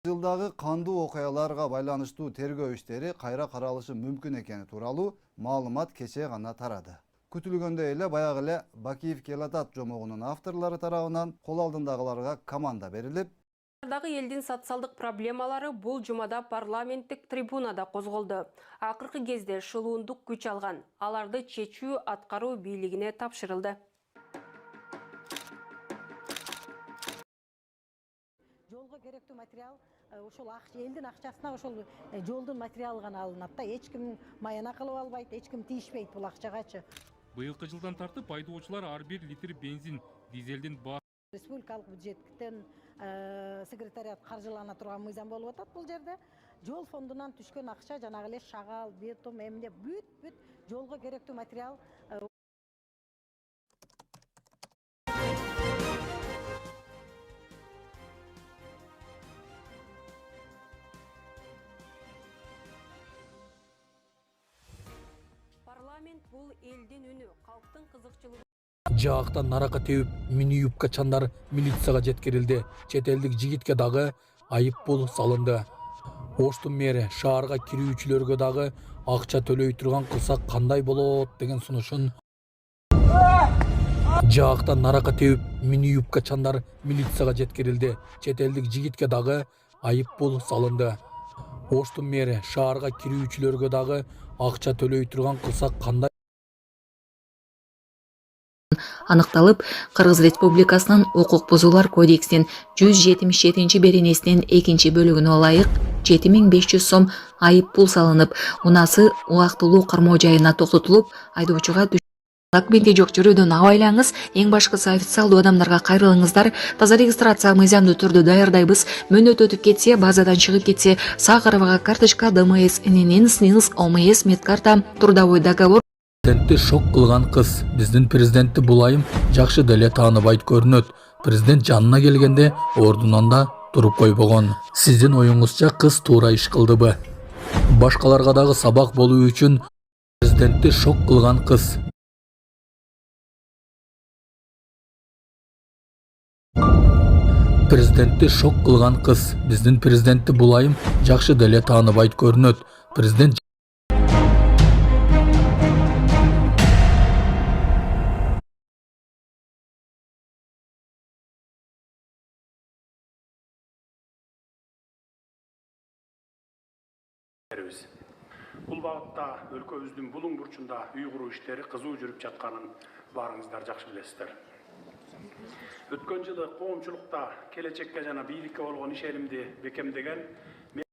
Жылдагы кандуу окуяларга байланыштуу тергөө иштери кайра каралышы мүмкүн экени тууралуу маалымат кечээ гана тарады. Күтүлгөндөй эле баягы эле Бакиев Келатат жомогунун авторлору тарабынан кол алдындагыларга команда берилип, Элдин социалдык проблемалары бул жумада парламенттик трибунада козголду. Акыркы кезде шылуундук күч алган. Аларды чечүү аткаруу бийлигине тапшырылды. Жолго керектүү материал ошол элдин акчасына ошол жолдун материалы гана алынат да. Эч ким маяна кылып албайт, эч ким тийишпейт бул акчагачы. Быйылкы жылдан тартып айдоочулар ар бир литр бензин, дизелдин Республикалык бюджеттен секретариат каржылана турган мыйзам болуп атат бул жерде. Жол фондунан түшкөн акча жанагы эле шагал, бетон, эмне бүт жолго керектүү материал Парламент бул элдин үнү, калктын кызыкчылыгы. Жаактан нарака тебип, мини юбка чандар милицияга жеткирилди. Чет элдик жигитке дагы айып пул салынды. Оштун мэри шаарга кирүүчүлөргө дагы акча төлөй турган кылсак кандай болот деген сунушун. Жаактан нарака тебип, мини юбка чандар милицияга жеткирилди. Чет элдик жигитке дагы айып пул салынды. Оштун мэри шаарга кирүүчүлөргө дагы акча төлөй турган кылсак кандай аныкталып, Кыргыз Республикасынын укук бузуулар кодексинин 177 беренесинин 2 бөлүгүнө ылайык 7500 сом айып пул салынып, унасы убактылуу кармоо жайына токтотулуп, айдоочуга документи жок жүрүүдөн абайлаңыз. Эң башкысы официалдуу адамдарга кайрылыңыздар. Таза регистрация мыйзамдуу түрдө даярдайбыз. Мөөнөт өтүп кетсе, базадан чыгып кетсе, Сахарова карточка, ДМС, ННН, СНИЛС, ОМС, медкарта, трудовой договор. Президентти шок кылган кыз. Биздин президентти булайым жакшы деле тааныбайт көрүнөт. Президент жанына келгенде ордунан да туруп койбогон. Сиздин оюңузча кыз туура иш кылдыбы? Башкаларга дагы сабак болуу үчүн президентти шок кылган кыз. Президентти шок кылган кыз. Биздин президентти булайым жакшы деле тааныбайт көрүнөт. Президент Бул багытта өлкөбүздүн булуң бурчунда үй куруу иштери кызуу жүрүп жатканын баарыңыздар жакшы билесиздер. Өткөн жылы коомчулукта келечекке жана бийликке болгон ишенимди бекемдеген